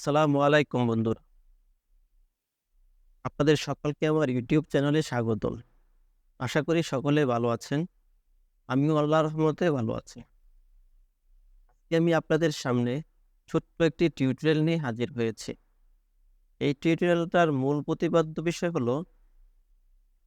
আসসালামু আলাইকুম বন্ধুরা। আপনাদের সকলকে আমার ইউটিউব চ্যানেলে স্বাগতম। আশা করি সকলে ভালো আছেন। আমিও আল্লাহর রহমতে ভালো আছি। আজকে আমি আপনাদের সামনে ছোট্ট একটি টিউটোরিয়াল নিয়ে হাজির হয়েছি। এই টিউটোরিয়ালটার মূল প্রতিপাদ্য বিষয় হলো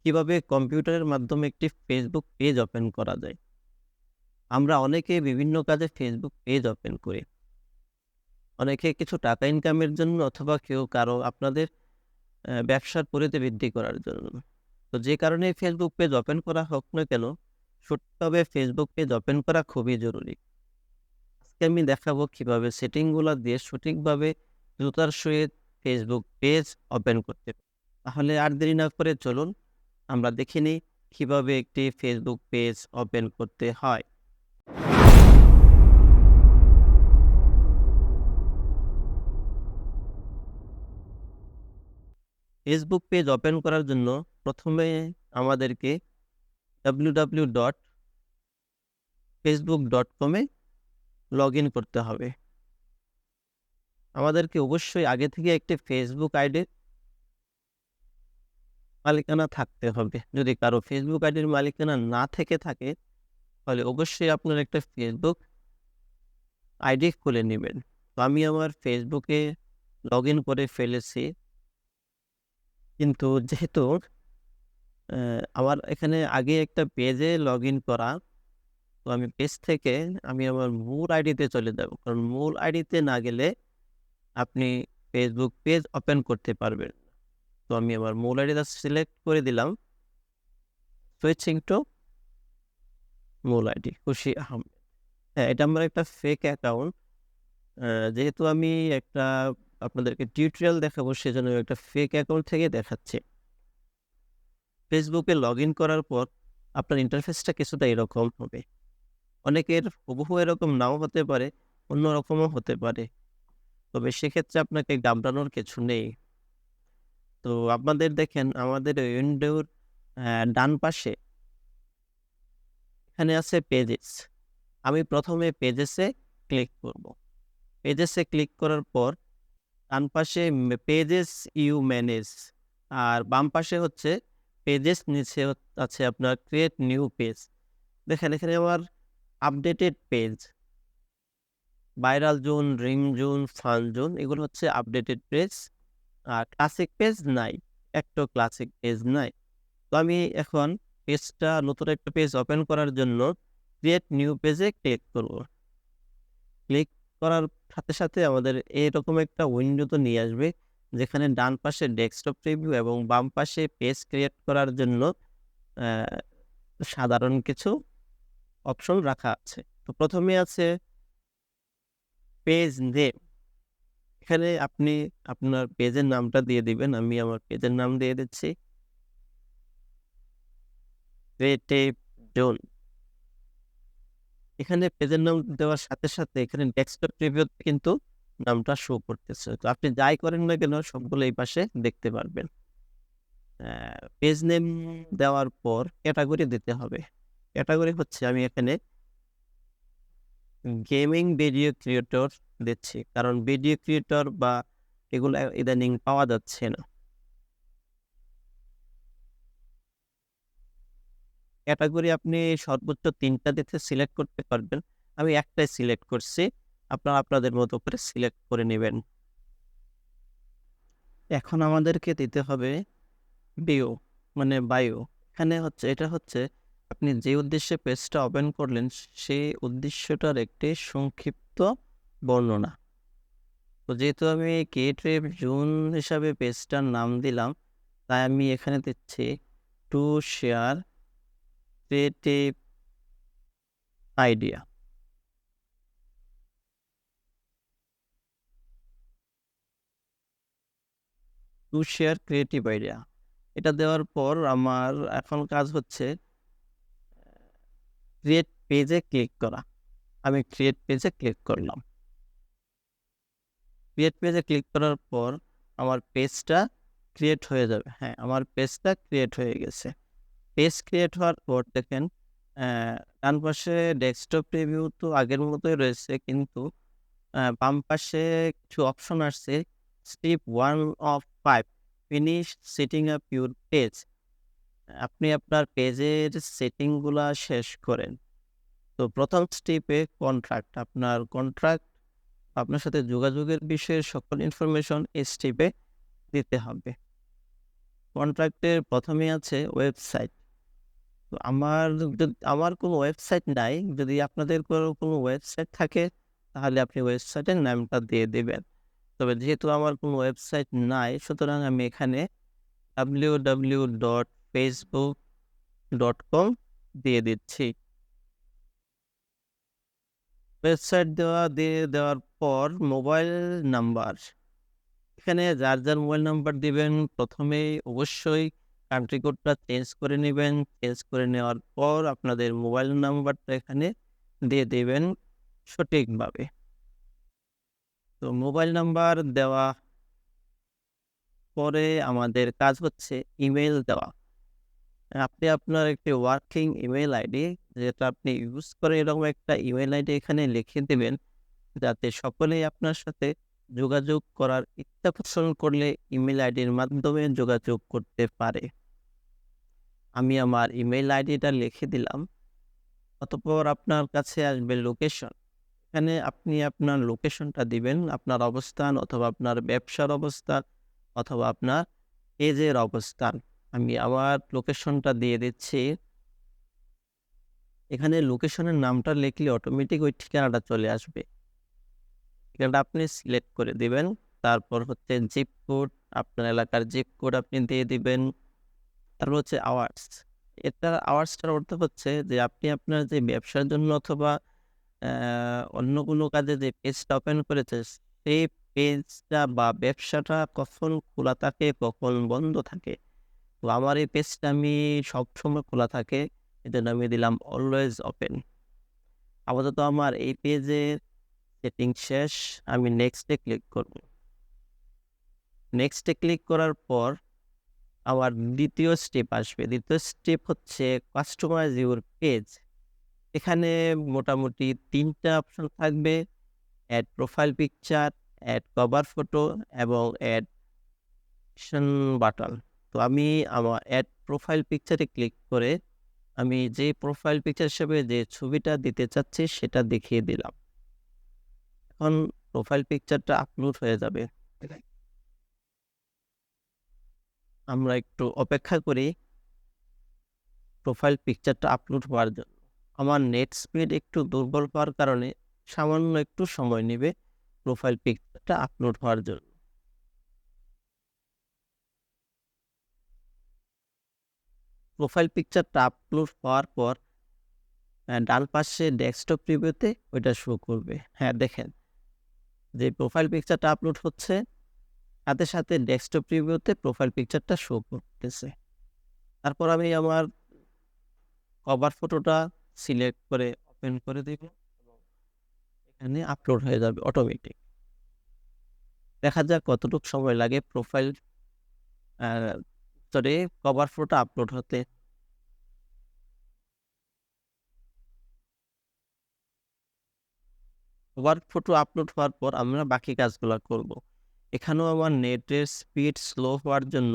কিভাবে কম্পিউটারের মাধ্যমে একটি ফেসবুক পেজ ওপেন করা যায়। আমরা অনেকে বিভিন্ন কাজে ফেসবুক পেজ ওপেন করি। অনেকে কিছু টাকা ইনকামের জন্য অথবা কেউ কারো আপনাদের ব্যবসার পরিধি বৃদ্ধি করার জন্য। তো যে কারণেই ফেসবুক পেজ ওপেন করা হোক না কেন, সঠিকভাবে ফেসবুক পেজ ওপেন করা খুবই জরুরি। আজকে আমি দেখাবো কিভাবে সেটিংগুলা দিয়ে সঠিকভাবে দ্রুতার সহিত ফেসবুক পেজ ওপেন করতে পারি। তাহলে আর দেরি না করে চলুন আমরা দেখে নিই কিভাবে একটি ফেসবুক পেজ ওপেন করতে হয়। ফেসবুক পেজ ওপেন করার জন্য প্রথমে আমাদেরকে www.facebook.com এ লগইন করতে হবে। আমাদেরকে অবশ্যই আগে থেকে একটি ফেসবুক আইডির মালিকানা থাকতে হবে। যদি কারো ফেসবুক আইডির মালিকানা না থেকে থাকে, তাহলে অবশ্যই আপনার একটা ফেসবুক আইডি খুলে নিবেন। তো আমি আমার ফেসবুকে লগইন করে ফেলেছি। কিন্তু যেহেতু আমার এখানে আগে একটা পেজে লগইন করা, তো আমি পেজ থেকে আমি আমার মূল আইডিতে চলে যাব। কারণ মূল আইডিতে না গেলে আপনি ফেসবুক পেজ ওপেন করতে পারবেন না। তো আমি আমার মূল আইডিটা সিলেক্ট করে দিলাম। সুইচিং টু মূল আইডি খুশি আহমেদ। হ্যাঁ, এটা আমার একটা ফেক অ্যাকাউন্ট। যেহেতু আমি একটা আপনাদেরকে টিউটোরিয়াল দেখাবো সেজন্য আমি একটা ফেক অ্যাকাউন্ট থেকে দেখাচ্ছি। ফেসবুকে লগইন করার পর আপনার ইন্টারফেসটা কিছুটা এরকম হবে। অনেকের হুবহু এরকম নাও হতে পারে, অন্যরকমও হতে পারে। তবে সেক্ষেত্রে আপনাকে ঘাবড়ানোর কিছু নেই। তো আপনাদের দেখেন আমাদের উইন্ডোর ডান পাশে এখানে আছে পেজেস। আমি প্রথমে পেজেসে ক্লিক করব। পেজেসে ক্লিক করার পর ডান পাশে পেজেস ইউ ম্যানেজ, আর বাম পাশে হচ্ছে পেজেস, নিচে আছে আপনার ক্রিয়েট নিউ পেজ। দেখেন এখানে আমার updated page, viral zone, ring zone, fun zone এগুলো হচ্ছে আপডেটেড পেজ। আর ক্লাসিক পেজ নাই, একটা ক্লাসিক পেজ নাই। তো আমি এখন পেজটা নতুন একটা পেজ ওপেন করার জন্য ক্রিয়েট নিউ পেজে ক্লিক করব। ক্লিক করার সাথে সাথে আমাদের এরকম একটা উইন্ডো তো নিয়ে আসবে, যেখানে ডান পাশে ডেস্কটপ প্রিভিউ এবং বাম পাশে পেজ ক্রিয়েট করার জন্য সাধারণ কিছু অপশন রাখা আছে। তো প্রথমে আছে পেজ নেম। এখানে আপনি আপনার পেজের নামটা দিয়ে দিবেন। আমি আমার পেজের নাম দিয়ে দিচ্ছি ক্রিয়েটিভ জোন। এখানে পেজের নাম দেওয়ার সাথে সাথে এখানে ডেস্কটপ প্রিভিউতে কিন্তু নামটা শো করতেছে। তো আপনি যাই করেন না কেন সবগুলো এই পাশে দেখতে পারবেন। পেজ নেম দেওয়ার পর ক্যাটাগরি দিতে হবে। ক্যাটাগরি হচ্ছে আমি এখানে গেমিং ভিডিও ক্রিয়েটর দিচ্ছি। কারণ ভিডিও ক্রিয়েটর বা এগুলো ইদানিং পাওয়া যাচ্ছে না। ক্যাটাগরি আপনি সর্বোচ্চ ৩ টা দেখে সিলেক্ট করতে পারবেন। আমি একটাই সিলেক্ট করছি। আপনারা আপনাদের মতো করে সিলেক্ট করে নিবেন। এখন আমাদেরকে দিতে হবে বিও মানে বায়ো। এখানে হচ্ছে এটা হচ্ছে আপনি যে উদ্দেশ্যে পেজটা ওপেন করলেন সেই উদ্দেশ্যটার একটি সংক্ষিপ্ত বর্ণনা। তো যেহেতু আমি ক্রিয়েটিভ জোন হিসাবে পেজটার নাম দিলাম, তাই আমি এখানে দিচ্ছি to share creative idea. To share creative idea এটা দেওয়ার পর আমার এখন কাজ হচ্ছে ক্রিয়েট পেজে ক্লিক করা। আমি ক্রিয়েট পেজে ক্লিক করলাম। ক্রিয়েট পেজে ক্লিক করার পর আমার পেজটা ক্রিয়েট হয়ে যাবে। হ্যাঁ, আমার পেজটা ক্রিয়েট হয়ে গেছে। পেজ ক্রিয়েট হওয়ার পর দেখেন ডান পাশে ডেস্কটপ প্রিভিউ তো আগের মতোই রয়েছে, কিন্তু বাম পাশে কিছু অপশন আসছে। Step 1 of 5 finish setting up your page. আপনি আপনার পেজের সেটিং গুলা শেষ করেন। তো প্রথম স্টেপে কন্ট্রাক্ট, আপনার সাথে যোগাযোগের বিষয়ে সকল ইনফরমেশন এই স্টেপে দিতে হবে। কন্ট্রাক্টের প্রথমেই আছে ওয়েবসাইট। তো আমার কোনো ওয়েবসাইট নাই। যদি আপনাদের কোনো ওয়েবসাইট থাকে তাহলে আপনি ওয়েবসাইটের নামটা দিয়ে দিবেন। তবে যেহেতু আমার কোনো ওয়েবসাইট নাই, সুতরাং আমি এখানে www.facebook.com দিয়ে দিচ্ছি। ওয়েবসাইট দেওয়ার পর মোবাইল নাম্বার। এখানে যার মোবাইল নাম্বার দিবেন, প্রথমেই অবশ্যই কান্ট্রি কোডটা চেঞ্জ করে নিবেন। চেঞ্জ করে নেওয়ার পর আপনাদের মোবাইল নাম্বারটা এখানে দিয়ে দিবেন সঠিকভাবে। তো মোবাইল নাম্বার দেওয়া পরে আমাদের কাজ হচ্ছে ইমেইল দেওয়া। আপনি আপনার একটি ওয়ার্কিং ইমেইল আইডি যেটা আপনি ইউজ করেন, এরকম একটা ইমেইল আইডি এখানে লিখে দিবেন, যাতে সকলেই আপনার সাথে যোগাযোগ করার ইচ্ছা পোষণ করলে ইমেইল আইডির মাধ্যমে যোগাযোগ করতে পারে। আমি আমার ইমেইল আইডিটা লিখে দিলাম। অতঃপর আপনার কাছে আসবে লোকেশন। এখানে আপনি আপনার লোকেশনটা দিবেন, আপনার অবস্থান অথবা আপনার ব্যবসার অবস্থান অথবা আপনার পেজের অবস্থান। আমি আমার লোকেশনটা দিয়ে দিচ্ছি। এখানে লোকেশনের নামটা লিখলে অটোমেটিক ওই ঠিকানাটা চলে আসবে। ঠিকানাটা আপনি সিলেক্ট করে দিবেন। তারপর হচ্ছে জিপ কোড, আপনার এলাকার জিপ কোড আপনি দিয়ে দিবেন। তারপর হচ্ছে আওয়ার্স। আওয়ার্সটার অর্থ হচ্ছে যে আপনি আপনার যে ব্যবসার জন্য অথবা অন্য কোনো কাজে যে পেজটা ওপেন করেছে, সেই পেজটা বা ব্যবসাটা কখন খোলা থাকে, কখন বন্ধ থাকে। তো আমার এই পেজটা আমি সবসময় খোলা থাকে। এজন্য আমি দিলাম অলওয়েজ ওপেন। আপাতত আমার এই পেজের সেটিং শেষ। আমি নেক্সটে ক্লিক করব। নেক্সটে ক্লিক করার পর আমার দ্বিতীয় স্টেপ আসবে। দ্বিতীয় স্টেপ হচ্ছে কাস্টমাইজ ইউর পেজ। এখানে মোটামুটি ৩ টা অপশন থাকবে। Add profile picture, add cover photo এবং এড অ্যাকশন বাটন। তো আমি আমার এড প্রোফাইল পিকচারে ক্লিক করে আমি যে প্রোফাইল পিকচার হিসেবে যে ছবিটা দিতে চাচ্ছি সেটা দেখিয়ে দিলাম। এখন প্রোফাইল পিকচারটা আপলোড হয়ে যাবে। আমরা একটু অপেক্ষা করি প্রোফাইল পিকচারটা আপলোড হওয়ার জন্য। আমার নেট স্পিড একটু দুর্বল হওয়ার কারণে সামান্য একটু সময় নেবে প্রোফাইল পিকচারটা আপলোড হওয়ার জন্য। প্রোফাইল পিকচারটা আপলোড হওয়ার পর ডান পাশে ডেস্কটপ প্রিভিউতে ওইটা শো করবে। হ্যাঁ, দেখেন যে প্রোফাইল পিকচারটা আপলোড হচ্ছে, সাথে সাথে ডেস্কটপ প্রিভিউতে প্রোফাইল পিকচারটা শো করতেছে। তারপর আমি আমার কভার ফটোটা সিলেক্ট করে ওপেন করে দেব এবং এখানে আপলোড হয়ে যাবে অটোমেটিক। দেখা যাক কতটুকু সময় লাগে কভার ফটোটা আপলোড হতে। কভার ফটো আপলোড হওয়ার পর আমরা বাকি কাজগুলা করব। এখানেও আমার নেটের স্পিড স্লো হওয়ার জন্য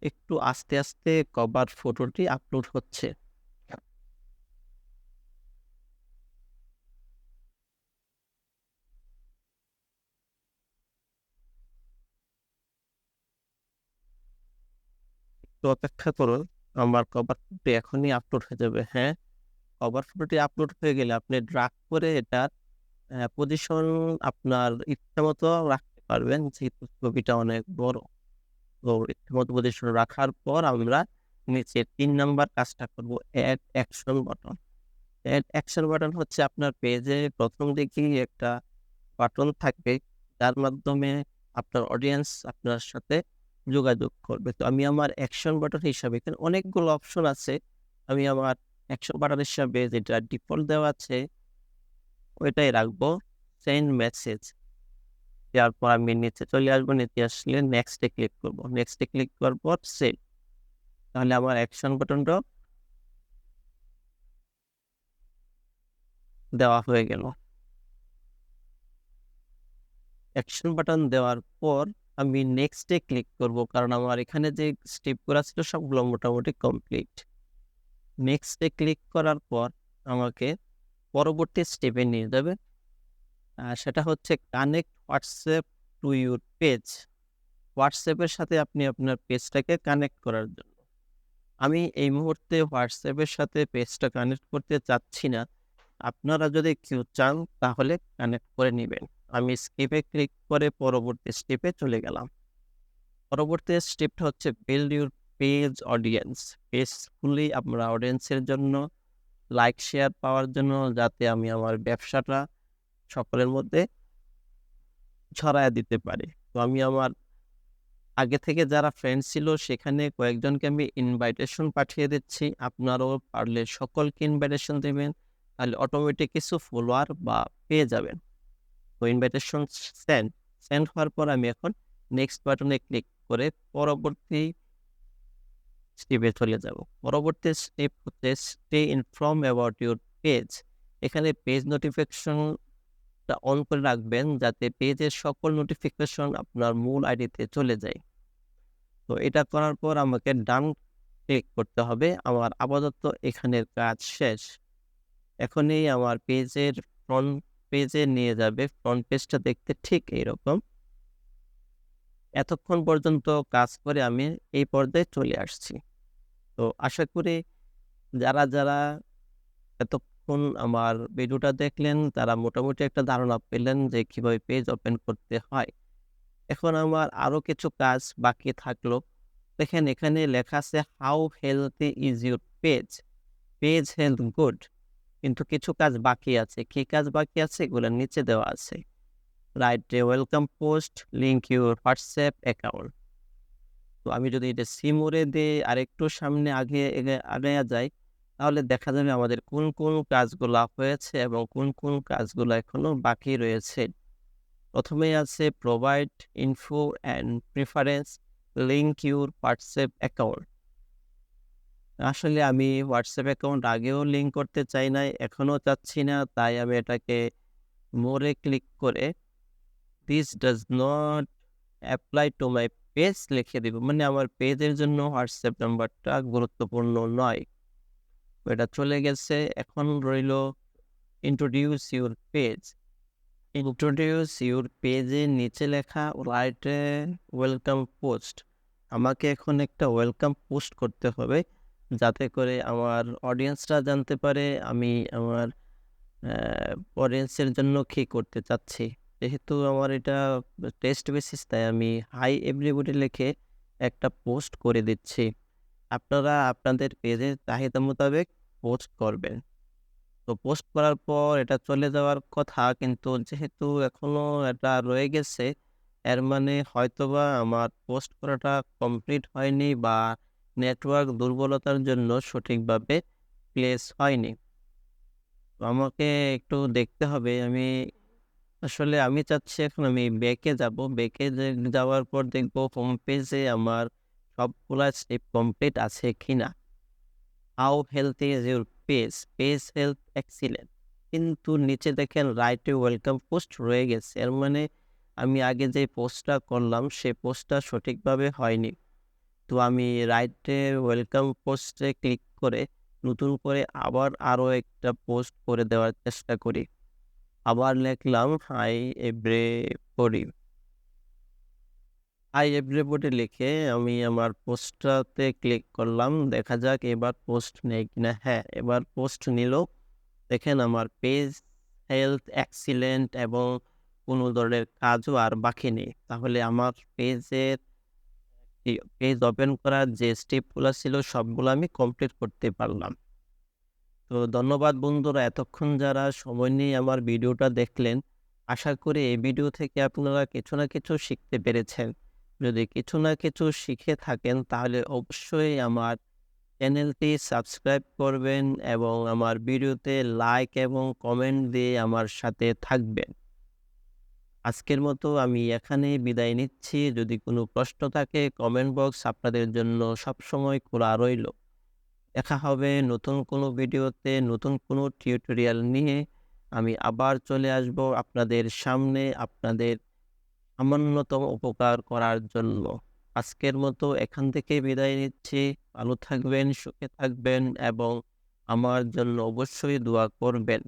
একটু আস্তে আস্তে কভার ফটোটি আপলোড হচ্ছে। একটু অপেক্ষা করুন, আমার কভার ফটোটি এখনই আপলোড হয়ে যাবে। হ্যাঁ, কভার ফটোটি আপলোড হয়ে গেলে আপনি ড্রাগ করে এটার পজিশন আপনার ইচ্ছামতো রাখতে পারবেন, যেহেতু ছবিটা অনেক বড়। তো ইচ্ছামতো পজিশন রাখার পর আমরা নিচে ৩ নাম্বার কাজটা করব, add action button. Add action button হচ্ছে আপনার পেজে প্রথম দিকেই একটা বাটন থাকবে, যার মাধ্যমে আপনার অডিয়েন্স আপনার সাথে যোগাযোগ করবে। তো আমি আমার অ্যাকশন বাটন হিসাবে, এখানে অনেকগুলো অপশন আছে। আমি আমার অ্যাকশন বাটন হিসাবে যেটা ডিফল্ট দেওয়া আছে ওইটাই রাখবো, সেন্ড মেসেজ। দেওয়ার পর আমি নিচে চলে আসবো। নিচে আসলে নেক্সট এ ক্লিক করব। নেক্সট এ ক্লিক করার পর সেভ। তাহলে আমার অ্যাকশন বাটনটাও দেওয়া হয়ে গেল। অ্যাকশন বাটন দেওয়ার পর আমি নেক্সটে ক্লিক করব, কারণ আমার এখানে যে স্টেপগুলো ছিল সবগুলো মোটামুটি কমপ্লিট। নেক্সটে ক্লিক করার পর আমাকে পরবর্তী স্টেপে নিয়ে যাবে। সেটা হচ্ছে connect WhatsApp to your page. হোয়াটসঅ্যাপের সাথে আপনি আপনার পেজটাকে কানেক্ট করার জন্য। আমি এই মুহূর্তে হোয়াটসঅ্যাপের সাথে পেজটা কানেক্ট করতে চাচ্ছি না। আপনারা যদি কেউ চান তাহলে কানেক্ট করে নিবেন। আমি স্কিপে ক্লিক করে পরবর্তী স্টেপে চলে গেলাম। পরবর্তী স্টেপটা হচ্ছে build your page audience. Page খুলি আমরা অডিয়েন্সের জন্য, লাইক শেয়ার পাওয়ার জন্য, যাতে আমি আমার ব্যবসাটা সকলের মধ্যে ছড়ায় দিতে পারি। তো আমি আমার আগে থেকে যারা ফ্রেন্ড ছিল সেখানে কয়েকজনকে আমি ইনভাইটেশন পাঠিয়ে দিচ্ছি। আপনারাও পারলে সকলকে ইনভাইটেশন দিবেন, তাহলে অটোমেটিক কিছু ফলোয়ার বা পেয়ে যাবেন। তো ইনভাইটেশন সেন্ড হওয়ার পর আমি এখন নেক্সট বাটনে ক্লিক করে পরবর্তী স্টেপে চলে যাব। পরবর্তী স্টেপ হচ্ছে stay inform about your page. এখানে পেজ নোটিফিকেশনটা অন করে রাখবেন, যাতে পেজের সকল নোটিফিকেশন আপনার মূল আইডিতে চলে যায়। তো এটা করার পর আমাকে ডান ক্লিক করতে হবে। আমার আপাতত এখানের কাজ শেষ। এখনই আমার পেজের ফ্রন্ট পেজে নিয়ে যাবে। ফ্রন্ট পেজটা দেখতে ঠিক এইরকম। এতক্ষণ পর্যন্ত কাজ করে আমি এই পর্যায়ে চলে আসছি। তো আশা করি যারা এতক্ষণ আমার ভিডিওটা দেখলেন তারা মোটামুটি একটা ধারণা পেলেন যে কিভাবে পেজ ওপেন করতে হয়। এখন আমার আরো কিছু কাজ বাকি থাকলো। দেখেন এখানে লেখা আছে how healthy is your page, page health good. কিন্তু কিছু কাজ বাকি আছে। কি কাজ বাকি আছে এগুলো নিচে দেওয়া আছে। Write a welcome post, link your WhatsApp account. তো আমি যদি এটা সি মোড়ে দিয়ে আরেকটু সামনে আগায়া যাই, তাহলে দেখা যাবে আমাদের কোন কাজগুলা হয়েছে এবং কোন কাজগুলো এখনো বাকি রয়েছে। প্রথমেই আছে provide info and preference, link your WhatsApp account. আসলে আমি হোয়াটসঅ্যাপ অ্যাকাউন্ট আগেও লিঙ্ক করতে চাই নাই, এখনো চাচ্ছি না। তাই আমি এটাকে মোরে ক্লিক করে this does not apply to my page লিখে দিব। মানে আমার পেজের জন্য হোয়াটসঅ্যাপ নাম্বারটা গুরুত্বপূর্ণ নয়। তো এটা চলে গেছে। এখন রইল introduce your page. Introduce your পেজের নিচে লেখা রাইট এ ওয়েলকাম পোস্ট। আমাকে এখন একটা ওয়েলকাম পোস্ট করতে হবে, যাতে করে আমার অডিয়েন্সরা জানতে পারে আমি আমার অডিয়েন্সের জন্য কি করতে চাচ্ছি। যেহেতু আমার এটা টেস্ট বেসিস, তাই আমি হাই এভরিবডি লিখে একটা পোস্ট করে দিচ্ছি। আপনারা আপনাদের পেজের চাহিদা মোতাবেক পোস্ট করবেন। তো পোস্ট করার পর এটা চলে যাওয়ার কথা, কিন্তু যেহেতু এখনো এটা রয়ে গেছে, এর মানে হয়তোবা আমার পোস্ট করাটা কমপ্লিট হয়নি বা নেটওয়ার্ক দুর্বলতার জন্য সঠিকভাবে প্লেস হয়নি। তো আমাকে একটু দেখতে হবে। আমি চাচ্ছি এখন আমি ব্যাকে যাব। ব্যাকে যাওয়ার পর দেখব হোম পেজে আমার সবগুলা স্টেপ কমপ্লিট আছে কিনা। How healthy is your page, page health excellent. কিন্তু নিচে দেখেন রাইট এ ওয়েলকাম পোস্ট রয়ে গেছে। এর মানে আমি আগে যে পোস্টটা করলাম সে পোস্টটা সঠিকভাবে হয়নি। তো আমি রাইট এ ওয়েলকাম পোস্টে ক্লিক করে নতুন করে আবার আরো একটা পোস্ট করে দেওয়ার চেষ্টা করি। আবার লিখলাম হাই এভরিবডি। হাই এভরিবডি লিখে আমি আমার পোস্টটাতে ক্লিক করলাম। দেখা যাক এবার পোস্ট নেয় কিনা। হ্যাঁ, এবার পোস্ট নিল। দেখেন আমার পেজ হেলথ এক্সিলেন্ট এবং কোনো ধরনের কাজও আর বাকি নেই। তাহলে আমার পেজ ওপেন করার যে স্টেপগুলো ছিল সবগুলো আমি কমপ্লিট করতে পারলাম। তো ধন্যবাদ বন্ধুরা, এতক্ষণ যারা সময় নিয়ে আমার ভিডিওটা দেখলেন। আশা করি এই ভিডিও থেকে আপনারা কিছু না কিছু শিখতে পেরেছেন। যদি কিছু না কিছু শিখে থাকেন তাহলে অবশ্যই আমার চ্যানেলটি সাবস্ক্রাইব করবেন এবং আমার ভিডিওতে লাইক এবং কমেন্ট দিয়ে আমার সাথে থাকবেন। আজকের মতো আমি এখানেই বিদায় নিচ্ছি। যদি কোনো প্রশ্ন থাকে কমেন্ট বক্স আপনাদের জন্য সবসময় খোলা রইল। দেখা হবে নতুন কোনো ভিডিওতে, নতুন কোনো টিউটোরিয়াল নিয়ে। আমি আবার চলে আসবো আপনাদের সামনে আপনাদের সামান্যতম উপকার করার জন্য। আজকের মতো এখান থেকে বিদায় নিচ্ছি। ভালো থাকবেন, সুখে থাকবেন এবং আমার জন্য অবশ্যই দোয়া করবেন।